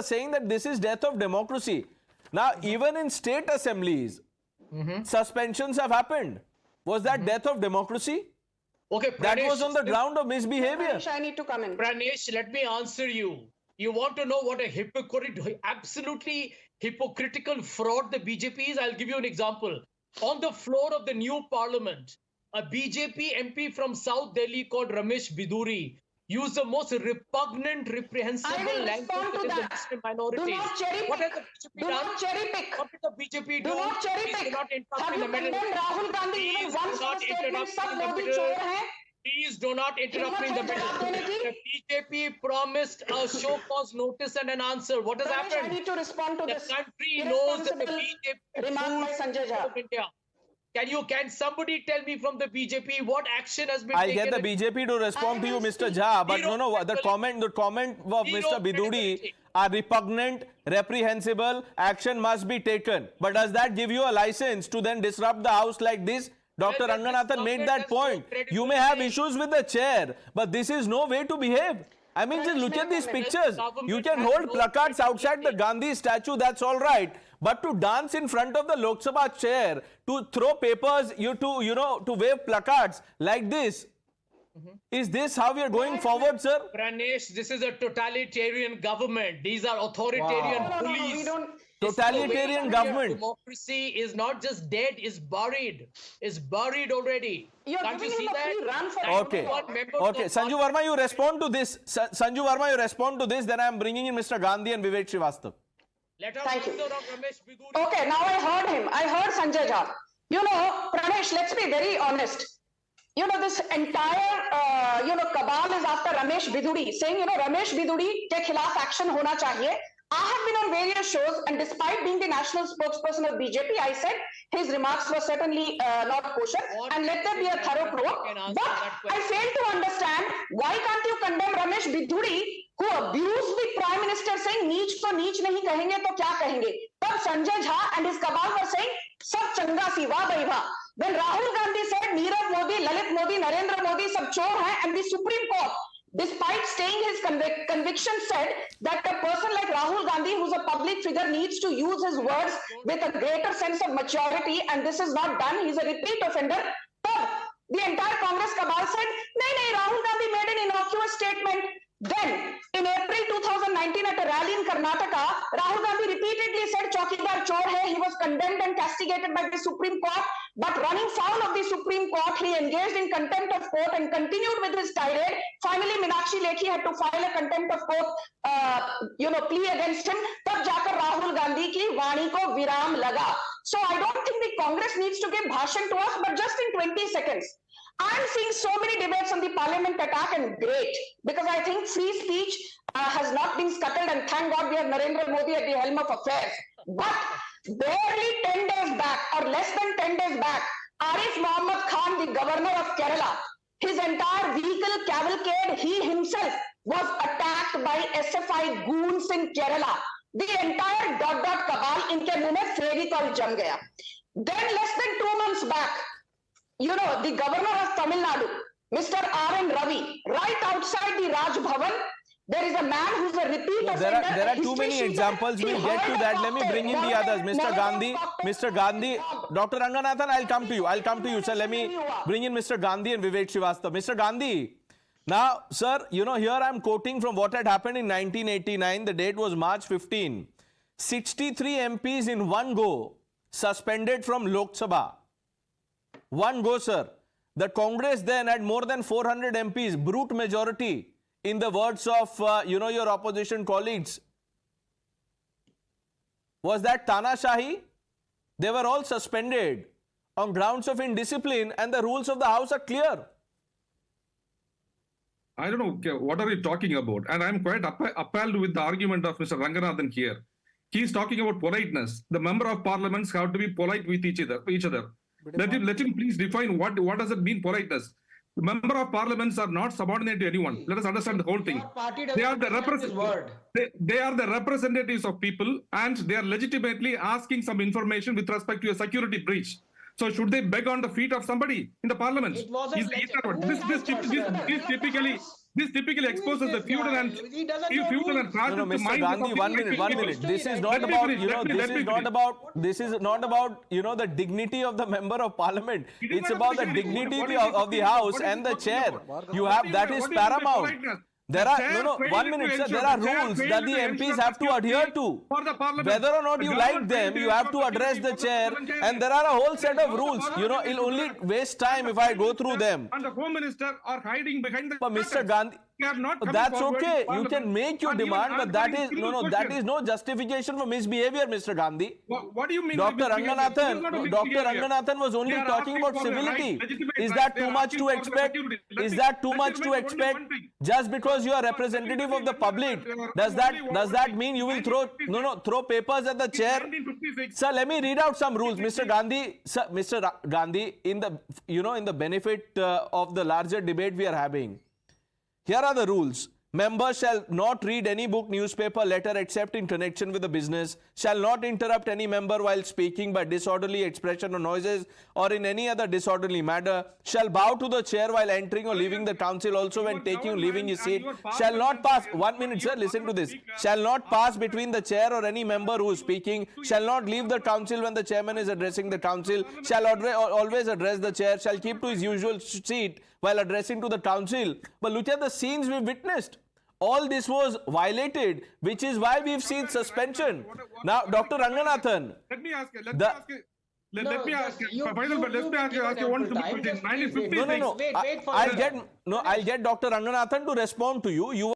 saying that this is death of democracy. Now, even in state assemblies, suspensions have happened. Was that death of democracy? Okay, That Pranesh, was on the ground of misbehavior. I need to come in. Pranesh, let me answer you. You want to know what a absolutely hypocritical fraud the BJP is? I'll give you an example. On the floor of the new parliament, a BJP MP from South Delhi called Ramesh Biduri used the most repugnant, reprehensible language to against the that. Muslim minorities. Do not cherry What pick. has the BJP Do done? not cherry pick. What did the BJP do? Do not cherry Please pick. do not interrupt Have in you the middle. condemned Rahul Gandhi even Please once do for not the statement interrupt सब in the Modi middle. चोर हैं? Please do not interrupt me in the middle. The BJP promised a show cause notice and an answer. What has Pranesh, happened? I need to respond to The this country knows that the irresponsible BJP remark by fools Sanjay Jha. of India. Can somebody tell me from the BJP what action has been I'll taken? get the BJP to respond to you, Mr. Jha. But no, the comment of Mr. Biduri are repugnant, reprehensible. Action must be taken. But does that give you a license to then disrupt the house like this? Dr. Ranganathan made that point. You may have issues with the chair, but this is no way to behave. I mean, just look at these pictures. You can hold placards outside the Gandhi statue, that's all right. But to dance in front of the Lok Sabha chair, to throw papers, to wave placards like this, is this how we are going forward, sir? Pranesh, this is a totalitarian government. These are authoritarian bullies. We don't. Totalitarian government. Democracy is not just dead, it's buried. It's buried already. Can't you see that? Okay. Okay. Sanju Verma, you respond to this. Sanju Verma, you respond to this. Then I am bringing in Mr. Gandhi and Vivek Srivastava. Thank you. Okay, now I heard him. I heard Sanjay Jha. You know, Pranesh, let's be very honest. You know, this entire, cabal is after Ramesh Biduri, saying, Ramesh Biduri ke khilaf action hona chahiye. I have been on various shows, and despite being the national spokesperson of BJP, I said his remarks were certainly not kosher, and let there be a thorough probe. But I fail to understand, why can't you condemn Ramesh Biduri, who abused the Prime Minister, saying, "Neech ko neech nahi kahenge to kya kahenge?" But Sanjay Jha and his cabal were saying, "Sab changa si wah bhai wah." When Rahul Gandhi said, "Nirav Modi, Lalit Modi, Narendra Modi, sab chor hai," and the Supreme Court, despite staying his conviction, said that a person like Rahul Gandhi, who's a public figure, needs to use his words with a greater sense of maturity, and this is not done. He's a repeat offender. But the entire Congress cabal said, "No, Rahul Gandhi made an innocuous statement." Then, in April 2019, at a rally in Karnataka, Rahul Gandhi repeatedly said Chaukidar chor hai. He was condemned and castigated by the Supreme Court. But running foul of the Supreme Court, he engaged in contempt of court and continued with his tirade. Finally, Meenakshi Lekhi had to file a contempt of court, plea against him. Tab jaakar Rahul Gandhi ki vaani ko viram laga. So I don't think the Congress needs to give bhashan to us, but just in 20 seconds. I'm seeing so many debates on the parliament attack, and great, because I think free speech has not been scuttled, and thank God we have Narendra Modi at the helm of affairs. But barely 10 days back, or less than 10 days back, Arif Mohammad Khan, the governor of Kerala, his entire vehicle cavalcade, he himself was attacked by SFI goons in Kerala. The entire cabal, inke muh mein Fevicol jam gaya. Then less than 2 months back, the governor of Tamil Nadu, Mr. R.N. Ravi, right outside the Raj Bhavan, there is a man who's a repeat offender. There are too many examples. We'll get to that. Let me bring in the others. Mr. Gandhi, Dr. Ranganathan, I'll come to you. Sir, let me bring in Mr. Gandhi and Vivek Srivastava. Mr. Gandhi, now, sir, here I'm quoting from what had happened in 1989. The date was March 15. 63 MPs in one go suspended from Lok Sabha. One go, sir. The Congress then had more than 400 MPs, brute majority, in the words of, your opposition colleagues. Was that Tanashahi? They were all suspended on grounds of indiscipline, and the rules of the House are clear. I don't know, what are you talking about? And I'm quite appalled with the argument of Mr. Ranganathan here. He's talking about politeness. The member of parliaments have to be polite with each other. Let him please define what does it mean, politeness. The member of parliaments are not subordinate to anyone. Let us understand the whole thing. They are the representatives of people, and they are legitimately asking some information with respect to a security breach. So should they beg on the feet of somebody in the parliament? This typically exposes the feudal and He doesn't know feudal and rules. fascist No, Mr. minds of Gandhi, the one minute. people. This is Let not me about, finish, you know, let me this is finish. not about, you know, the dignity of the member of parliament. It is It's not about the about dignity. dignity What is of the it house talking and the about? chair. What You do have, you that mean? is What do you mean by paramount. politeness? There The are, chair no, failed 1 to minute, sir. ensure- There are the chair rules failed that to the ensure MPs have to security adhere to. for the parliament. Whether or not The you government like them, failed to you have ensure to address security the for the chair. parliamentarians. And there are a whole set of Now the rules. You know, it'll only parliament waste time if I go through them. And the home minister are hiding behind the But Mr. curtains. Gandhi, They are not coming that's forward okay. in You parliament can make your and even demand, but that answering is single that question. is no justification for misbehavior, Mr. Gandhi. What do you mean? Dr. by misbehavior? This is Ranganathan, not a Dr. misbehavior. Ranganathan was only They are talking asking about for their civility. rights, legitimate Is rights. that They too are much asking to for the expect? security. Let Is me- that too let me much make to only expect? one thing. Just because you are representative of the public, does that mean you will throw papers at the chair? 1956. Sir, let me read out some rules, Mr. Gandhi. Sir, Gandhi, in the benefit of the larger debate we are having, here are the rules. Members shall not read any book, newspaper, letter except in connection with the business, shall not interrupt any member while speaking by disorderly expression or noises or in any other disorderly manner, shall bow to the chair while entering or leaving the council, also when taking or leaving his seat, shall not pass, 1 minute sir, listen to this, shall not pass between the chair or any member who is speaking, shall not leave the council when the chairman is addressing the council, shall always address the chair, shall keep to his usual seat while addressing to the council. But look at the scenes we witnessed. All this was violated, which is why we've seen suspension. Now, Dr. Ranganathan, Let me ask you. Let The- me ask you. Let No, me just ask you. you- Final, but let you me ask you give an one ample time. question. Just please wait. 1956. no. Wait for I'll the- get Dr. Ranganathan to respond to you. You